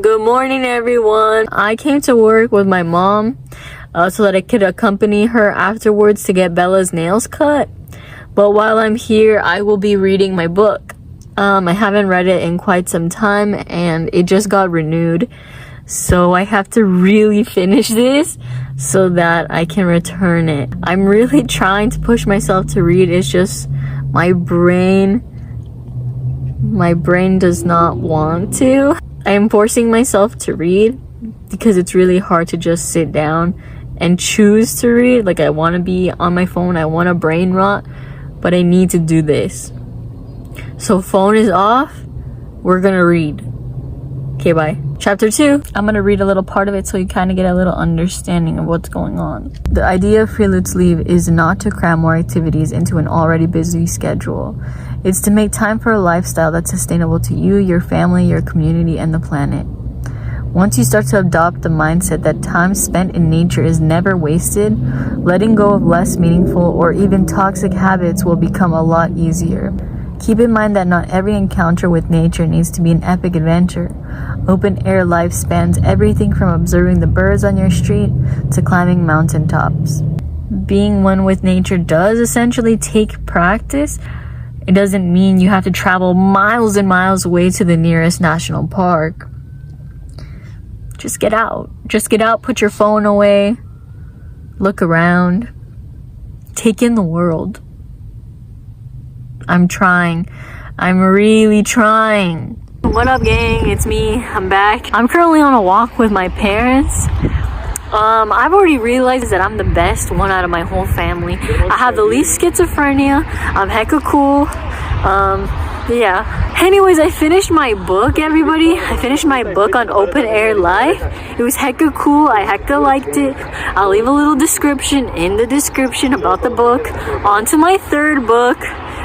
Good morning, everyone. I came to work with my mom so that I could accompany her afterwards to get Bella's nails cut. But while I'm here, I will be reading my book. I haven't read it in quite some time and it just got renewed. So I have to really finish this so that I can return it. I'm really trying to push myself to read. It's just my brain does not want to. I am forcing myself to read because it's really hard to just sit down and choose to read. Like, I want to be on my phone, I want to brain rot, but I need to do this. So phone is off, we're gonna read. Okay, bye. Chapter 2. I'm gonna read a little part of it so you kind of get a little understanding of what's going on. The idea of Friluftsliv is not to cram more activities into an already busy schedule. It's to make time for a lifestyle that's sustainable to you, your family, your community, and the planet. Once you start to adopt the mindset that time spent in nature is never wasted, letting go of less meaningful or even toxic habits will become a lot easier. Keep in mind that not every encounter with nature needs to be an epic adventure. Open air life spans everything from observing the birds on your street to climbing mountaintops. Being one with nature does essentially take practice. It doesn't mean you have to travel miles and miles away to the nearest national park. Just get out. Just get out, put your phone away, look around, take in the world. I'm trying. I'm really trying. What up, gang? It's me. I'm back. I'm currently on a walk with my parents. I've already realized that I'm the best one out of my whole family. I have the least schizophrenia. I'm hecka cool. Yeah. Anyways, I finished my book, everybody. I finished my book on open air life. It was hecka cool. I hecka liked it. I'll leave a little description in the description about the book. On to my third book.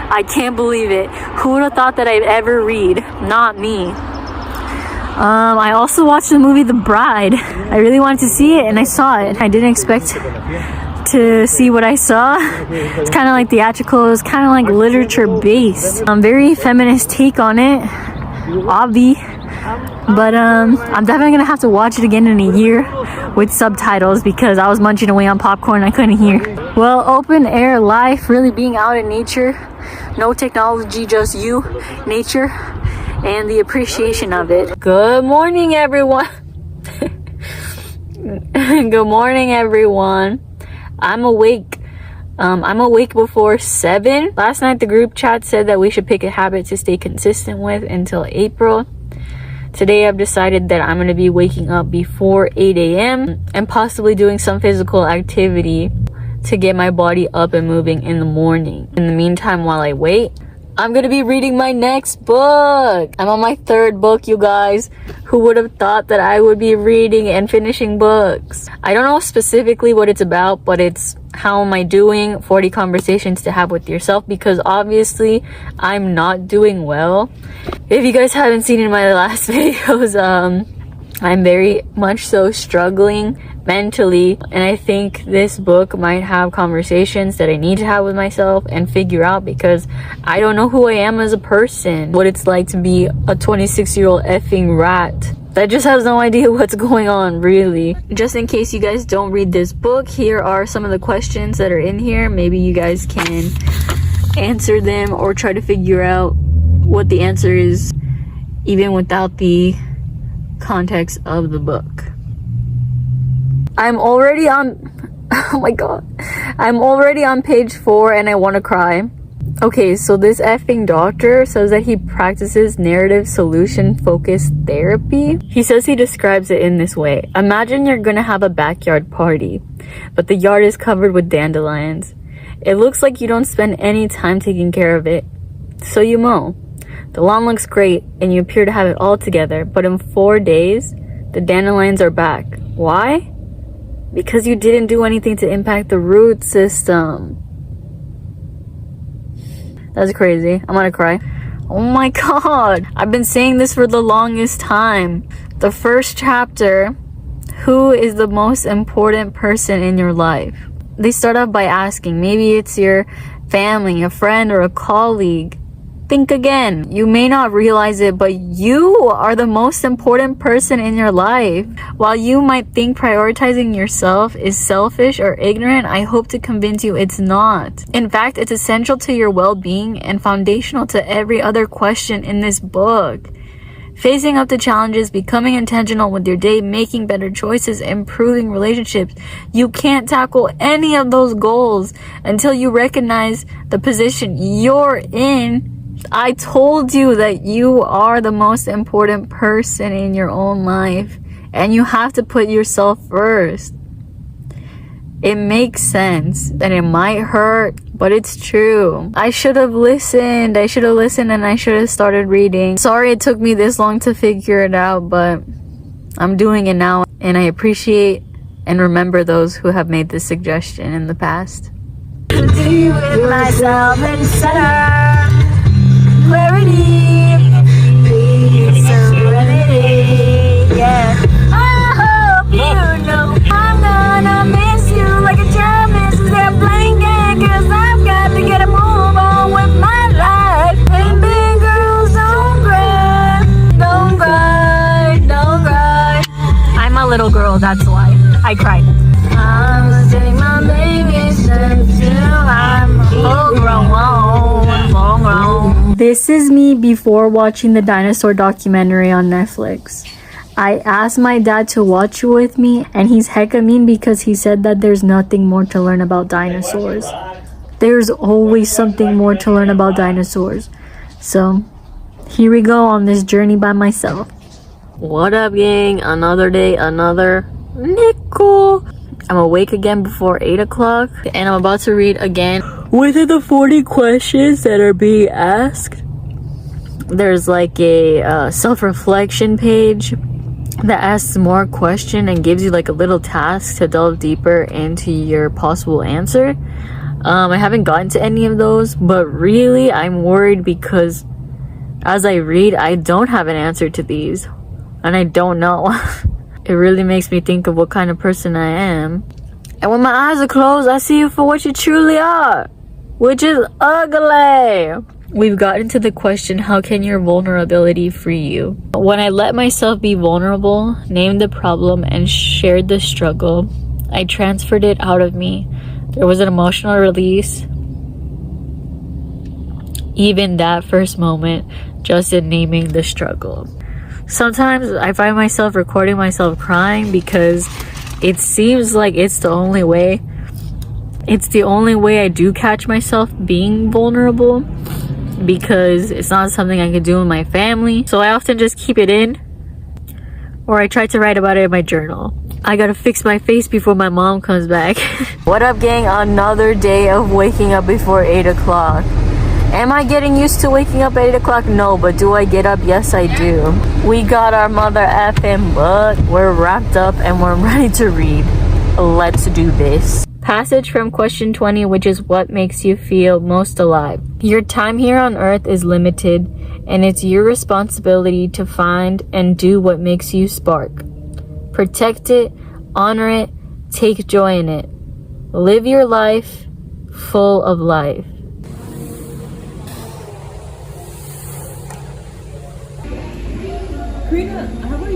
I can't believe it. Who would have thought that I'd ever read? Not me. I also watched the movie The Bride. I really wanted to see it and I saw it. I didn't expect to see what I saw. It's kind of like theatrical. It's kind of like literature based. Very feminist take on it. Obvi. But I'm definitely gonna have to watch it again in a year with subtitles because I was munching away on popcorn and I couldn't hear. Well, open air life, really being out in nature. No technology, just you, nature, and the appreciation of it. Good morning, everyone. Good morning, everyone. I'm awake. I'm awake before 7. Last night, the group chat said that we should pick a habit to stay consistent with until April. Today, I've decided that I'm going to be waking up before 8 a.m. and possibly doing some physical activity to get my body up and moving in the morning. In the meantime, while I wait, I'm gonna be reading my next book. I'm on my 3rd book, you guys. Who would have thought that I would be reading and finishing books? I don't know specifically what it's about, but it's how am I doing, 40 conversations to have with yourself, because obviously I'm not doing well. If you guys haven't seen in my last videos, I'm very much so struggling mentally, and I think this book might have conversations that I need to have with myself and figure out, because I don't know who I am as a person, what it's like to be a 26-year-old effing rat that just has no idea what's going on, really. Just in case you guys don't read this book, here are some of the questions that are in here. Maybe you guys can answer them or try to figure out what the answer is even without the context of the book. I'm already on oh my god, I'm already on page 4 and I want to cry. Okay, so this effing doctor says that he practices narrative solution focused therapy. He says he describes it in this way: imagine you're gonna have a backyard party, but the yard is covered with dandelions. It looks like you don't spend any time taking care of it, so you mow. The lawn looks great and you appear to have it all together, but in 4 days the dandelions are back. Why? Because you didn't do anything to impact the root system. That's crazy. I'm gonna cry. Oh my god. I've been saying this for the longest time. The first chapter, who is the most important person in your life? They start off by asking, maybe it's your family, a friend, or a colleague. think again. You may not realize it, but you are the most important person in your life. While you might think prioritizing yourself is selfish or ignorant, I hope to convince you it's not. In fact, it's essential to your well-being and foundational to every other question in this book. Facing up to challenges, becoming intentional with your day, making better choices, improving relationships. You can't tackle any of those goals until you recognize the position you're in. I told you that you are the most important person in your own life, and you have to put yourself first. It makes sense and it might hurt, but it's true. I should have listened and I should have started reading. Sorry it took me this long to figure it out, but I'm doing it now, and I appreciate and remember those who have made this suggestion in the past. Be with myself and center, clarity, serenity, yeah. I hope you know I'm gonna miss you like a child misses their blanket, 'cause I've got to get a move on with my life. And big girls don't cry, don't cry, don't cry. I'm a little girl, that's why I cried. I'm taking my baby steps till I'm full grown. This is me before watching the dinosaur documentary on Netflix. I asked my dad to watch it with me, and he's hecka mean because he said that there's nothing more to learn about dinosaurs. There's always something more to learn about dinosaurs. So, here we go on this journey by myself. What up, gang? Another day, another nickel. I'm awake again before 8 o'clock, and I'm about to read again. Within the 40 questions that are being asked, there's like a self-reflection page that asks more question and gives you like a little task to delve deeper into your possible answer. I haven't gotten to any of those, but really I'm worried because as I read, I don't have an answer to these, and I don't know. It really makes me think of what kind of person I am. And when my eyes are closed, I see you for what you truly are, which is ugly. We've gotten to the question, how can your vulnerability free you? When I let myself be vulnerable, named the problem, and shared the struggle, I transferred it out of me. There was an emotional release. Even that first moment, just in naming the struggle. Sometimes I find myself recording myself crying because it seems like it's the only way. It's the only way I do catch myself being vulnerable, because it's not something I can do in my family. So I often just keep it in, or I try to write about it in my journal. I gotta fix my face before my mom comes back. What up, gang? Another day of waking up before 8 o'clock. Am I getting used to waking up at 8 o'clock? No, but do I get up? Yes, I do. We got our mother effing book. We're wrapped up and we're ready to read. Let's do this. Passage from question 20, which is what makes you feel most alive. Your time here on earth is limited, and it's your responsibility to find and do what makes you spark. Protect it, honor it, take joy in it. Live your life full of life.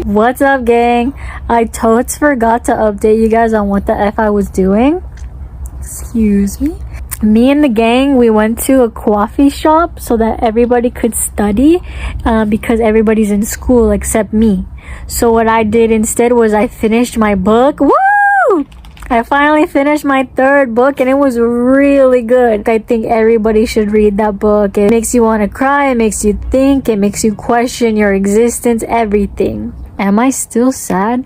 What's up, gang? I totes forgot to update you guys on what the F I was doing. Excuse me. Me and the gang, we went to a coffee shop so that everybody could study because everybody's in school except me. So what I did instead was I finished my book. Woo! I finally finished my third book and it was really good. I think everybody should read that book. It makes you want to cry, it makes you think, it makes you question your existence, everything. Am I still sad?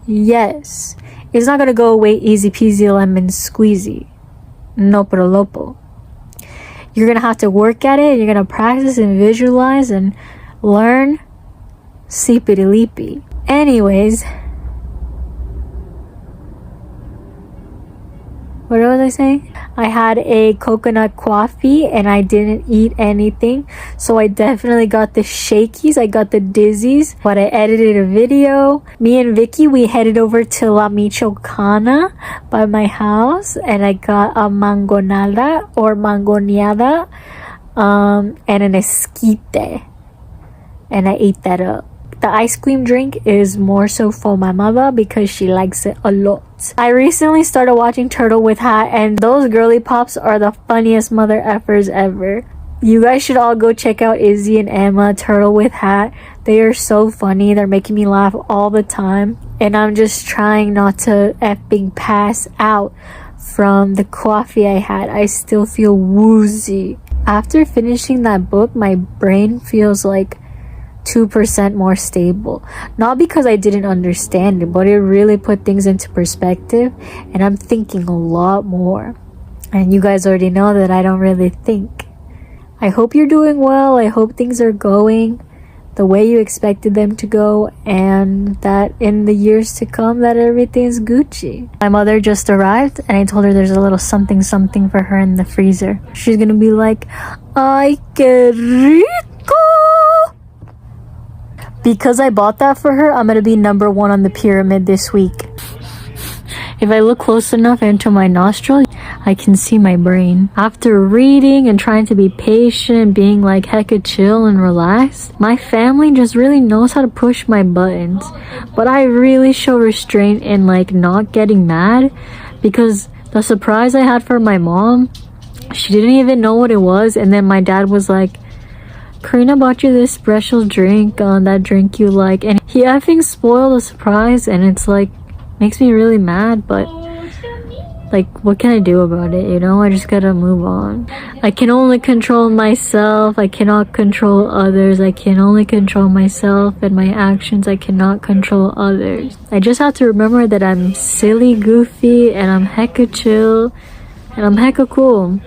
Yes. It's not gonna go away easy peasy lemon squeezy. No pero lopo. You're gonna have to work at it, you're gonna practice and visualize and learn. Seepity leapy. Anyways, what was I saying? I had a coconut coffee and I didn't eat anything. So I definitely got the shakies. I got the dizzies. But I edited a video. Me and Vicky, we headed over to La Michoacana by my house. And I got a mangonada or mangoniada. and an esquite, and I ate that up. The ice cream drink is more so for my mother because she likes it a lot. I recently started watching Turtle with Hat, and those girly pops are the funniest mother effers ever. You guys should all go check out Izzy and Emma, Turtle with Hat. They are so funny. They're making me laugh all the time. And I'm just trying not to effing pass out from the coffee I had. I still feel woozy. After finishing that book, my brain feels like 2% more stable. Not because I didn't understand it, but it really put things into perspective, and I'm thinking a lot more. And you guys already know that I don't really think. I hope you're doing well. I hope things are going the way you expected them to go, and that in the years to come that everything's Gucci. My mother just arrived, and I told her there's a little something for her in the freezer. She's gonna be like, ay, que rico! Because I bought that for her, I'm gonna be number 1 on the pyramid this week. If I look close enough into my nostril, I can see my brain. After reading and trying to be patient, being like hecka chill and relaxed, my family just really knows how to push my buttons. But I really show restraint in like not getting mad, because the surprise I had for my mom, she didn't even know what it was, and then my dad was like, Karina bought you this special drink, that drink you like, and he effing spoiled the surprise, and it's like, makes me really mad, but like, what can I do about it, you know? I just gotta move on. I can only control myself. I cannot control others. I can only control myself and my actions. I cannot control others. I just have to remember that I'm silly, goofy, and I'm hecka chill, and I'm hecka cool.